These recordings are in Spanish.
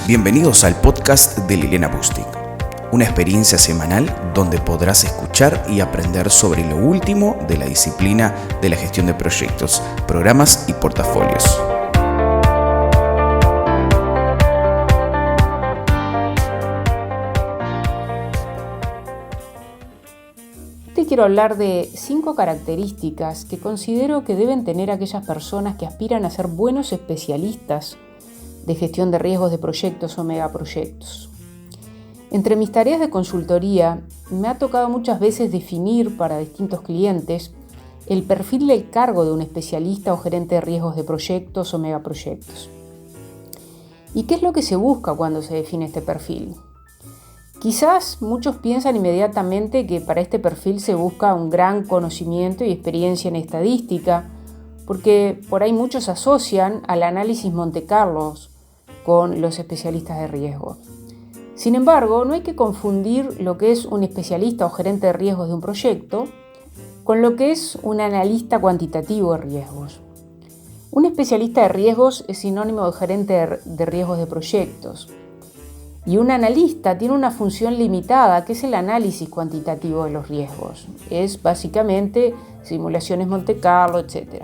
Bienvenidos al podcast de Liliana Bustic, una experiencia semanal donde podrás escuchar y aprender sobre lo último de la disciplina de la gestión de proyectos, programas y portafolios. Te quiero hablar de 5 características que considero que deben tener aquellas personas que aspiran a ser buenos especialistas de gestión de riesgos de proyectos o megaproyectos. Entre mis tareas de consultoría me ha tocado muchas veces definir para distintos clientes el perfil del cargo de un especialista o gerente de riesgos de proyectos o megaproyectos. ¿Y qué es lo que se busca cuando se define este perfil? Quizás muchos piensan inmediatamente que para este perfil se busca un gran conocimiento y experiencia en estadística, porque por ahí muchos asocian al análisis Monte Carlo con los especialistas de riesgo. Sin embargo, no hay que confundir lo que es un especialista o gerente de riesgos de un proyecto con lo que es un analista cuantitativo de riesgos. Un especialista de riesgos es sinónimo de gerente de riesgos de proyectos. Y un analista tiene una función limitada, que es el análisis cuantitativo de los riesgos. Es básicamente simulaciones Monte Carlo, etc.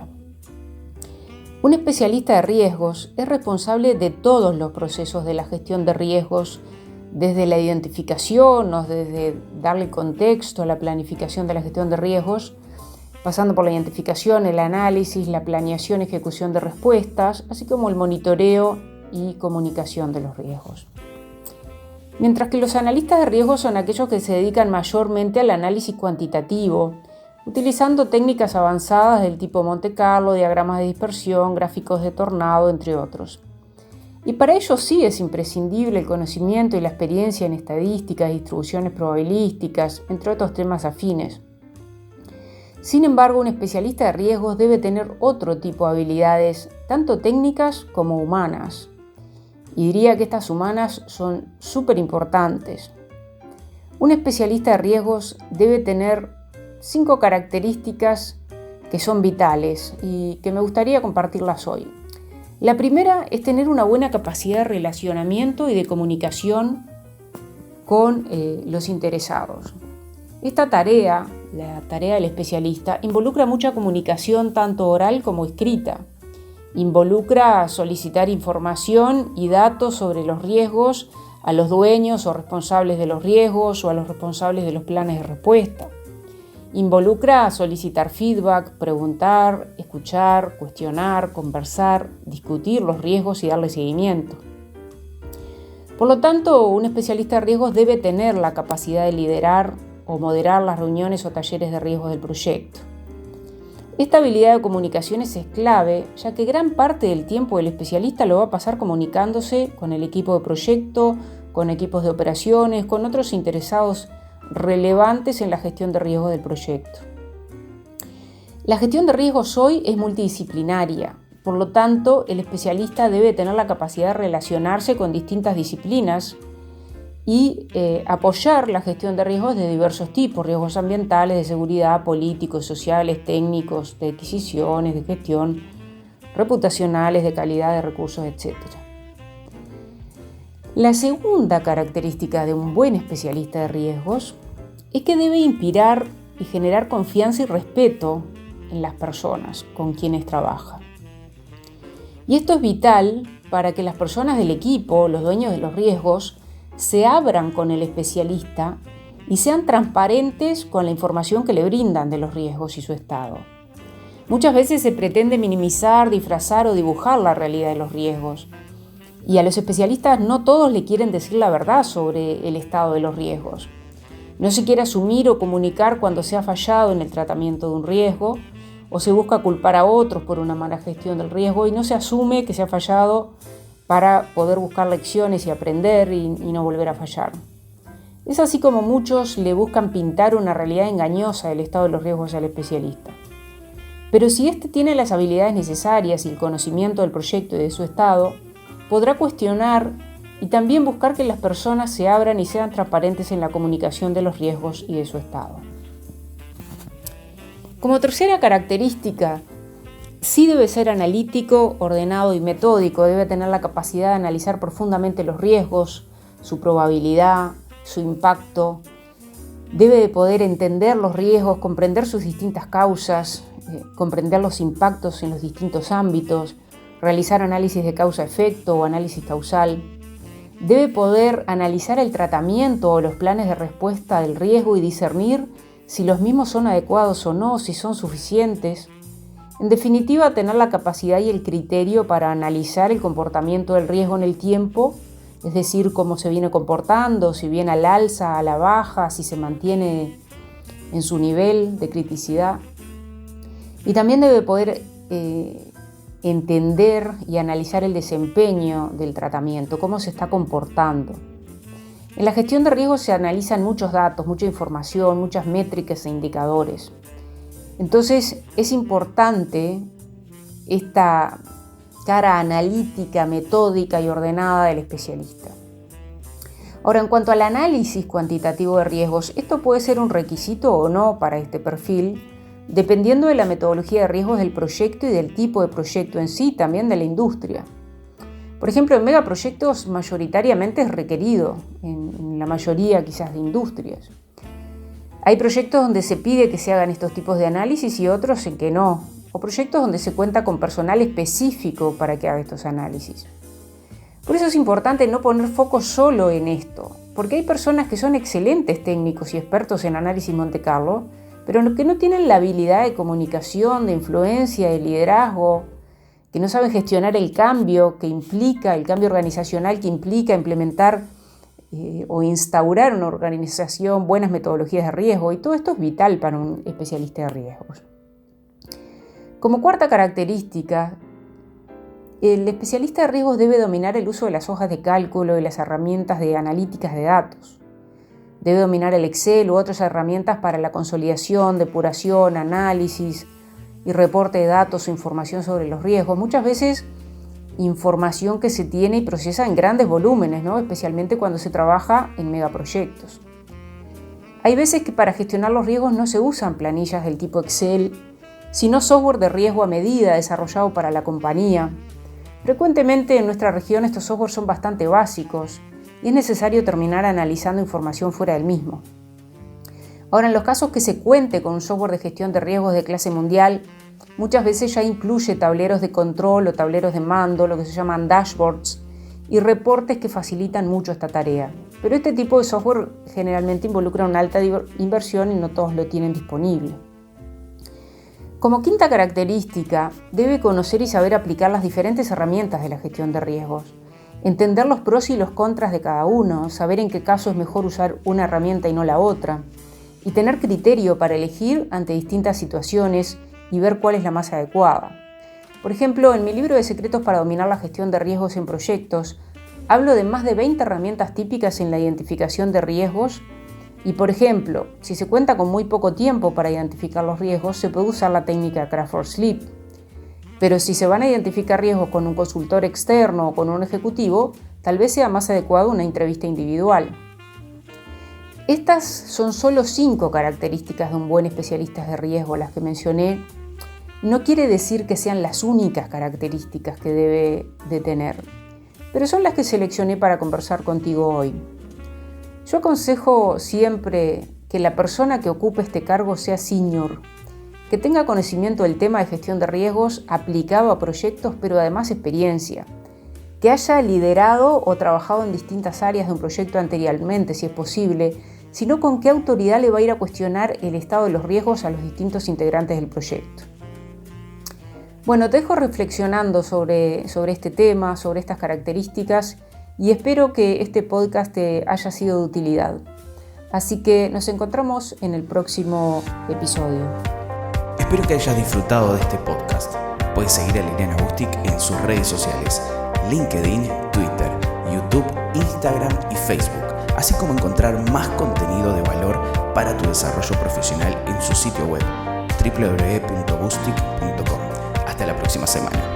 Un especialista de riesgos es responsable de todos los procesos de la gestión de riesgos, desde la identificación o desde darle contexto a la planificación de la gestión de riesgos, pasando por la identificación, el análisis, la planeación y ejecución de respuestas, así como el monitoreo y comunicación de los riesgos. Mientras que los analistas de riesgos son aquellos que se dedican mayormente al análisis cuantitativo, utilizando técnicas avanzadas del tipo Monte Carlo, diagramas de dispersión, gráficos de tornado, entre otros. Y para ello sí es imprescindible el conocimiento y la experiencia en estadísticas, distribuciones probabilísticas, entre otros temas afines. Sin embargo, un especialista de riesgos debe tener otro tipo de habilidades, tanto técnicas como humanas. Y diría que estas humanas son súper importantes. Un especialista de riesgos debe tener 5 características que son vitales y que me gustaría compartirlas hoy. La primera es tener una buena capacidad de relacionamiento y de comunicación con los interesados. Esta tarea, la tarea del especialista, involucra mucha comunicación tanto oral como escrita. Involucra solicitar información y datos sobre los riesgos a los dueños o responsables de los riesgos o a los responsables de los planes de respuesta. Involucra solicitar feedback, preguntar, escuchar, cuestionar, conversar, discutir los riesgos y darle seguimiento. Por lo tanto, un especialista de riesgos debe tener la capacidad de liderar o moderar las reuniones o talleres de riesgos del proyecto. Esta habilidad de comunicación es clave, ya que gran parte del tiempo del especialista lo va a pasar comunicándose con el equipo de proyecto, con equipos de operaciones, con otros interesados relevantes en la gestión de riesgos del proyecto. La gestión de riesgos hoy es multidisciplinaria, por lo tanto, el especialista debe tener la capacidad de relacionarse con distintas disciplinas y apoyar la gestión de riesgos de diversos tipos, riesgos ambientales, de seguridad, políticos, sociales, técnicos, de adquisiciones, de gestión, reputacionales, de calidad de recursos, etc. La segunda característica de un buen especialista de riesgos es que debe inspirar y generar confianza y respeto en las personas con quienes trabaja. Y esto es vital para que las personas del equipo, los dueños de los riesgos, se abran con el especialista y sean transparentes con la información que le brindan de los riesgos y su estado. Muchas veces se pretende minimizar, disfrazar o dibujar la realidad de los riesgos. Y a los especialistas no todos le quieren decir la verdad sobre el estado de los riesgos. No se quiere asumir o comunicar cuando se ha fallado en el tratamiento de un riesgo o se busca culpar a otros por una mala gestión del riesgo y no se asume que se ha fallado para poder buscar lecciones y aprender y no volver a fallar. Es así como muchos le buscan pintar una realidad engañosa del estado de los riesgos al especialista. Pero si éste tiene las habilidades necesarias y el conocimiento del proyecto y de su estado, podrá cuestionar y también buscar que las personas se abran y sean transparentes en la comunicación de los riesgos y de su estado. Como tercera característica, Sí debe ser analítico, ordenado y metódico, debe tener la capacidad de analizar profundamente los riesgos, su probabilidad, su impacto. Debe de poder entender los riesgos, comprender sus distintas causas, comprender los impactos en los distintos ámbitos, realizar análisis de causa-efecto o análisis causal. Debe poder analizar el tratamiento o los planes de respuesta del riesgo y discernir si los mismos son adecuados o no, si son suficientes. En definitiva, tener la capacidad y el criterio para analizar el comportamiento del riesgo en el tiempo, es decir, cómo se viene comportando, si viene al alza, a la baja, si se mantiene en su nivel de criticidad. Y también debe poder entender y analizar el desempeño del tratamiento, cómo se está comportando. En la gestión de riesgos se analizan muchos datos, mucha información, muchas métricas e indicadores. Entonces es importante esta cara analítica, metódica y ordenada del especialista. Ahora, en cuanto al análisis cuantitativo de riesgos, esto puede ser un requisito o no para este perfil, dependiendo de la metodología de riesgos del proyecto y del tipo de proyecto en sí, también de la industria. Por ejemplo, en megaproyectos mayoritariamente es requerido, en la mayoría quizás de industrias. Hay proyectos donde se pide que se hagan estos tipos de análisis y otros en que no, o proyectos donde se cuenta con personal específico para que haga estos análisis. Por eso es importante no poner foco solo en esto, porque hay personas que son excelentes técnicos y expertos en análisis Monte Carlo, pero que no tienen la habilidad de comunicación, de influencia, de liderazgo, que no saben gestionar el cambio que implica, el cambio organizacional que implica implementar o instaurar una organización, buenas metodologías de riesgo, y todo esto es vital para un especialista de riesgos. Como cuarta característica, el especialista de riesgos debe dominar el uso de las hojas de cálculo y las herramientas de analíticas de datos. Debe dominar el Excel u otras herramientas para la consolidación, depuración, análisis y reporte de datos o información sobre los riesgos. Muchas veces información que se tiene y procesa en grandes volúmenes, ¿no? Especialmente cuando se trabaja en megaproyectos. Hay veces que para gestionar los riesgos no se usan planillas del tipo Excel, sino software de riesgo a medida desarrollado para la compañía. Frecuentemente en nuestra región estos softwares son bastante básicos y es necesario terminar analizando información fuera del mismo. Ahora, en los casos que se cuente con un software de gestión de riesgos de clase mundial, muchas veces ya incluye tableros de control o tableros de mando, lo que se llaman dashboards, y reportes que facilitan mucho esta tarea. Pero este tipo de software generalmente involucra una alta inversión y no todos lo tienen disponible. Como quinta característica, debe conocer y saber aplicar las diferentes herramientas de la gestión de riesgos, entender los pros y los contras de cada uno, saber en qué caso es mejor usar una herramienta y no la otra, y tener criterio para elegir ante distintas situaciones y ver cuál es la más adecuada. Por ejemplo, en mi libro de secretos para dominar la gestión de riesgos en proyectos, hablo de más de 20 herramientas típicas en la identificación de riesgos y, por ejemplo, si se cuenta con muy poco tiempo para identificar los riesgos, se puede usar la técnica Crawford-Sleep. Pero si se van a identificar riesgos con un consultor externo o con un ejecutivo, tal vez sea más adecuado una entrevista individual. Estas son solo 5 características de un buen especialista de riesgo, las que mencioné. No quiere decir que sean las únicas características que debe de tener, pero son las que seleccioné para conversar contigo hoy. Yo aconsejo siempre que la persona que ocupe este cargo sea senior, que tenga conocimiento del tema de gestión de riesgos aplicado a proyectos, pero además experiencia, que haya liderado o trabajado en distintas áreas de un proyecto anteriormente, si es posible, sino con qué autoridad le va a ir a cuestionar el estado de los riesgos a los distintos integrantes del proyecto. Bueno, te dejo reflexionando sobre este tema, sobre estas características, y espero que este podcast te haya sido de utilidad. Así que nos encontramos en el próximo episodio. Espero que hayas disfrutado de este podcast. Puedes seguir a Liliana Bustic en sus redes sociales: LinkedIn, Twitter, YouTube, Instagram y Facebook, así como encontrar más contenido de valor para tu desarrollo profesional en su sitio web www.bustic.com. Hasta la próxima semana.